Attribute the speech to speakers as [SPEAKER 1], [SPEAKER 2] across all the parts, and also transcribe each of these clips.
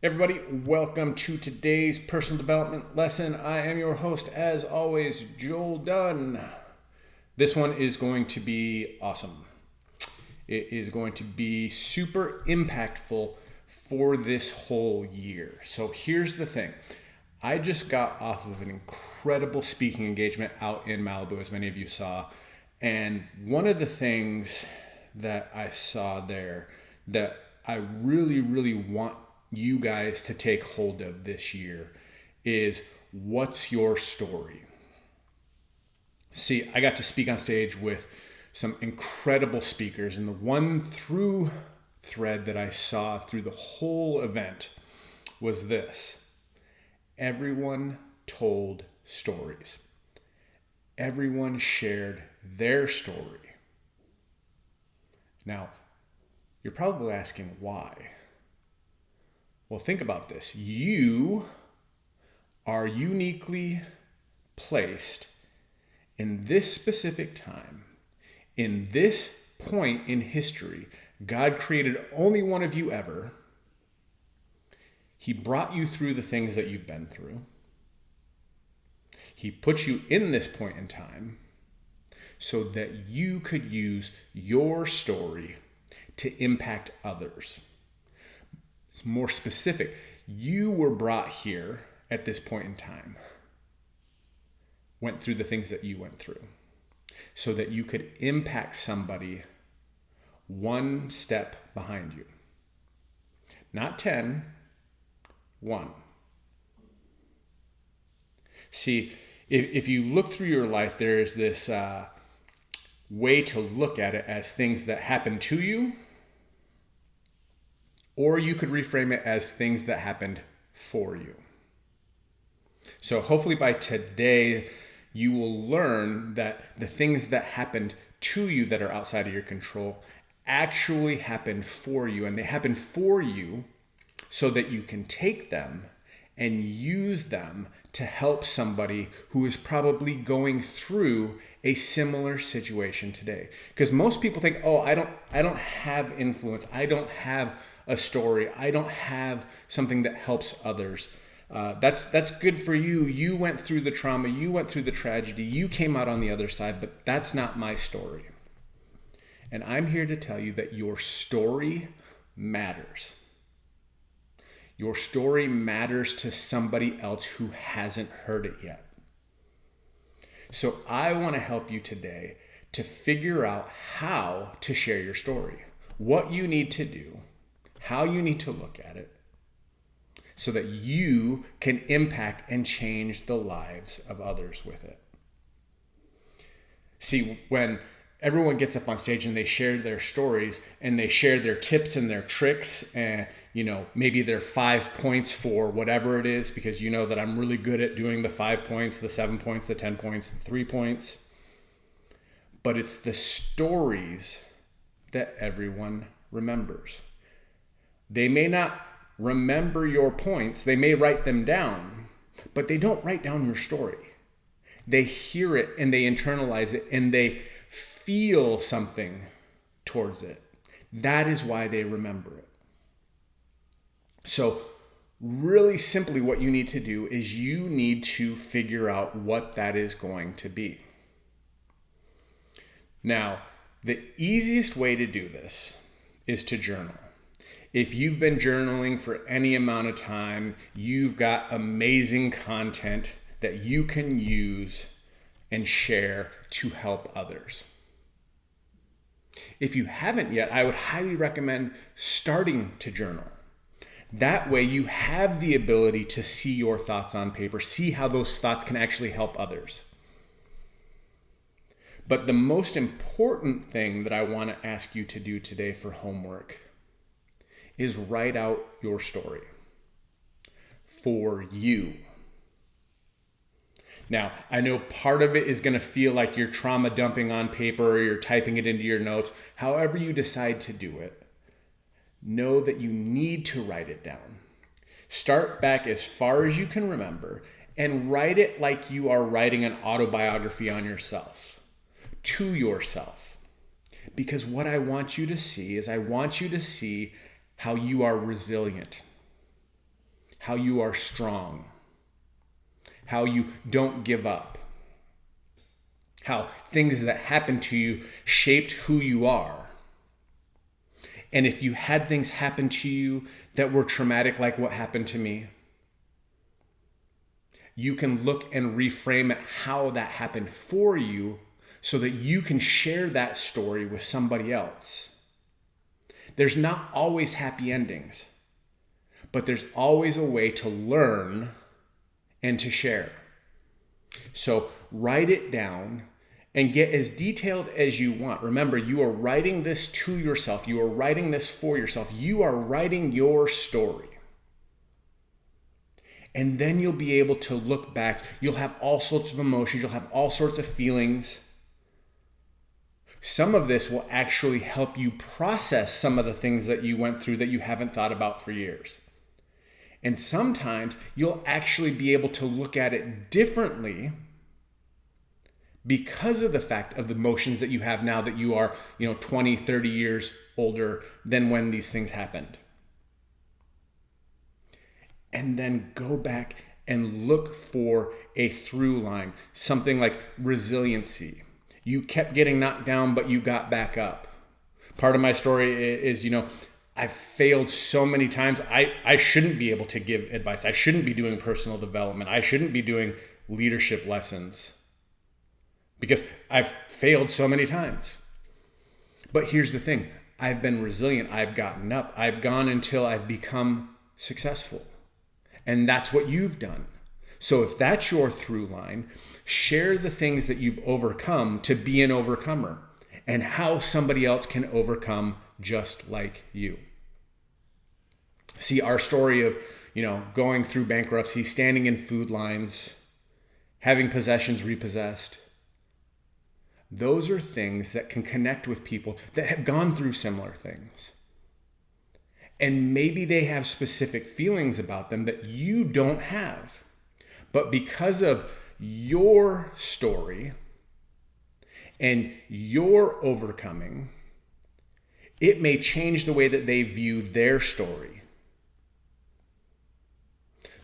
[SPEAKER 1] Everybody, welcome to today's personal development lesson. I am your host, as always, Joel Dunn. This one is going to be awesome. It is going to be super impactful for this whole year. So here's the thing. I just got off of an incredible speaking engagement out in Malibu, as many of you saw. And one of the things that I saw there that I really want you guys to take hold of this year is, what's your story? See, I got to speak on stage with some incredible speakers, and the one through thread that I saw through the whole event was this: everyone told stories. Everyone shared their story. Now, you're probably asking why. Well, think about this. You are uniquely placed in this specific time, in this point in history. God created only one of you ever. He brought you through the things that you've been through. He put you in this point in time so that you could use your story to impact others. It's more specific. You were brought here at this point in time, went through the things that you went through, so that you could impact somebody one step behind you. Not 10, one. See, if you look through your life, there is this way to look at it as things that happen to you, or you could reframe it as things that happened for you. So hopefully by today, you will learn that the things that happened to you that are outside of your control actually happened for you. And they happened for you so that you can take them and use them to help somebody who is probably going through a similar situation today. Because most people think, oh, I don't have influence. I don't have a story. I don't have something that helps others. That's good for you. You went through the trauma. You went through the tragedy. You came out on the other side, but that's not my story. And I'm here to tell you that your story matters. Your story matters to somebody else who hasn't heard it yet. So I want to help you today to figure out how to share your story, what you need to do, how you need to look at it, so that you can impact and change the lives of others with it. See, when everyone gets up on stage and they share their stories and they share their tips and their tricks and, maybe their 5 points for whatever it is, because you know that I'm really good at doing the 5 points, the 7 points, the 10 points, the 3 points. But it's the stories that everyone remembers. They may not remember your points. They may write them down, but they don't write down your story. They hear it and they internalize it and they feel something towards it. That is why they remember it. So really simply what you need to do is you need to figure out what that is going to be. Now, the easiest way to do this is to journal. If you've been journaling for any amount of time, you've got amazing content that you can use and share to help others. If you haven't yet, I would highly recommend starting to journal. That way you have the ability to see your thoughts on paper, see how those thoughts can actually help others. But the most important thing that I want to ask you to do today for homework is write out your story for you. Now, I know part of it is going to feel like you're trauma dumping on paper or you're typing it into your notes. However you decide to do it, know that you need to write it down. Start back as far as you can remember and write it like you are writing an autobiography on yourself, to yourself. Because what I want you to see is how you are resilient. how you are strong, how you don't give up, how things that happened to you shaped who you are. And if you had things happen to you that were traumatic, like what happened to me, you can look and reframe it how that happened for you so that you can share that story with somebody else. There's not always happy endings, but there's always a way to learn and to share. So write it down and get as detailed as you want. Remember, you are writing this to yourself. You are writing this for yourself. You are writing your story. And then you'll be able to look back. You'll have all sorts of emotions. You'll have all sorts of feelings. Some of this will actually help you process some of the things that you went through that you haven't thought about for years. And sometimes you'll actually be able to look at it differently because of the fact of the emotions that you have now that you are, 20, 30 years older than when these things happened. And then go back and look for a through line, something like resiliency. You kept getting knocked down, but you got back up. Part of my story is, I've failed so many times. I shouldn't be able to give advice. I shouldn't be doing personal development. I shouldn't be doing leadership lessons because I've failed so many times. But here's the thing. I've been resilient. I've gotten up. I've gone until I've become successful. And that's what you've done. So if that's your through line, share the things that you've overcome to be an overcomer and how somebody else can overcome just like you. See, our story of, going through bankruptcy, standing in food lines, having possessions repossessed. Those are things that can connect with people that have gone through similar things. And maybe they have specific feelings about them that you don't have. But because of your story and your overcoming, it may change the way that they view their story.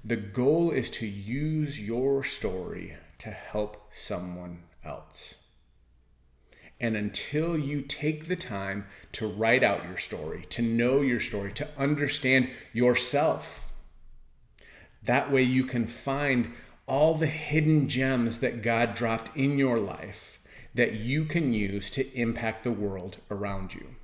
[SPEAKER 1] The goal is to use your story to help someone else. And until you take the time to write out your story, to know your story, to understand yourself, that way you can find all the hidden gems that God dropped in your life that you can use to impact the world around you.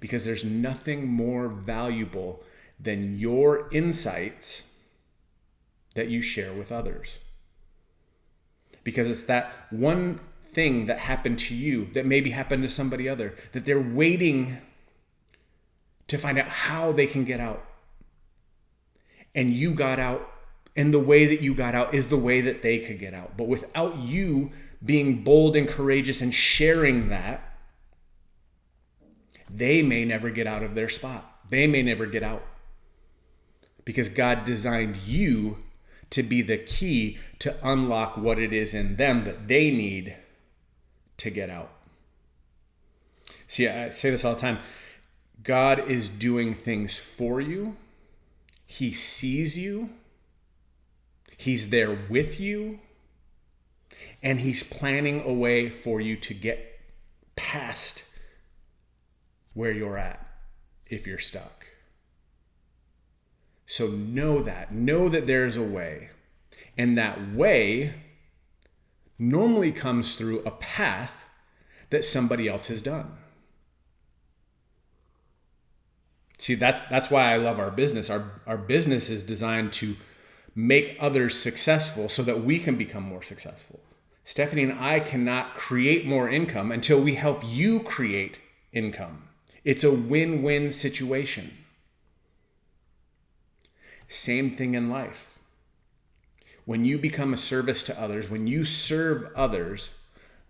[SPEAKER 1] Because there's nothing more valuable than your insights that you share with others. Because it's that one thing that happened to you that maybe happened to somebody other, that they're waiting to find out how they can get out. And you got out, and the way that you got out is the way that they could get out. But without you being bold and courageous and sharing that, they may never get out of their spot. They may never get out. Because God designed you to be the key to unlock what it is in them that they need to get out. See, I say this all the time. God is doing things for you. He sees you. He's there with you. And he's planning a way for you to get past where you're at if you're stuck. So know that there's a way. And that way normally comes through a path that somebody else has done. See, that's why I love our business. Our business is designed to make others successful so that we can become more successful. Stephanie and I cannot create more income until we help you create income. It's a win-win situation. Same thing in life. When you become a service to others, when you serve others,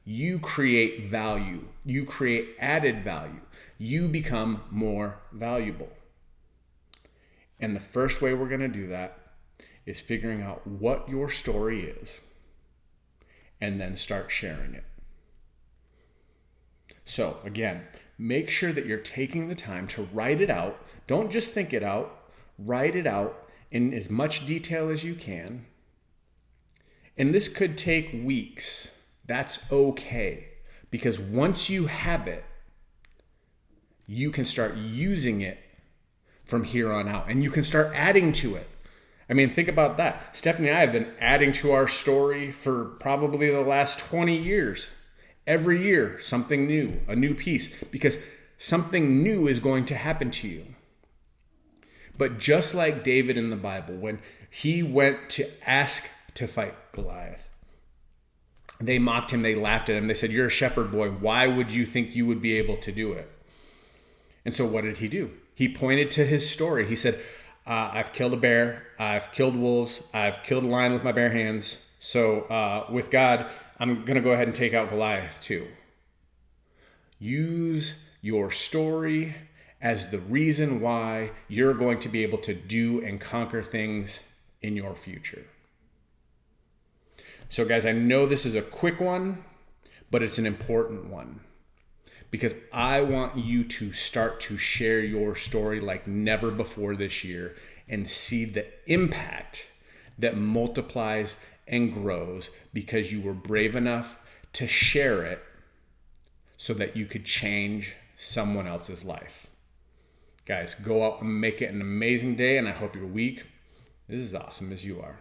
[SPEAKER 1] you create value. You create added value. You become more valuable. And the first way we're going to do that is figuring out what your story is and then start sharing it. So again, make sure that you're taking the time to write it out. Don't just think it out. write it out in as much detail as you can. And this could take weeks. That's okay. Because once you have it, you can start using it from here on out. And you can start adding to it. I mean, think about that. Stephanie and I have been adding to our story for probably the last 20 years. Every year, something new, a new piece, because something new is going to happen to you. But just like David in the Bible, when he went to ask to fight Goliath, they mocked him, they laughed at him, they said, "You're a shepherd boy. Why would you think you would be able to do it?" And so what did he do? He pointed to his story. He said, I've killed a bear, I've killed wolves, I've killed a lion with my bare hands. So with God, I'm going to go ahead and take out Goliath too. Use your story as the reason why you're going to be able to do and conquer things in your future. So guys, I know this is a quick one, but it's an important one. Because I want you to start to share your story like never before this year and see the impact that multiplies and grows because you were brave enough to share it so that you could change someone else's life. Guys, go out and make it an amazing day, and I hope your week is as awesome as you are.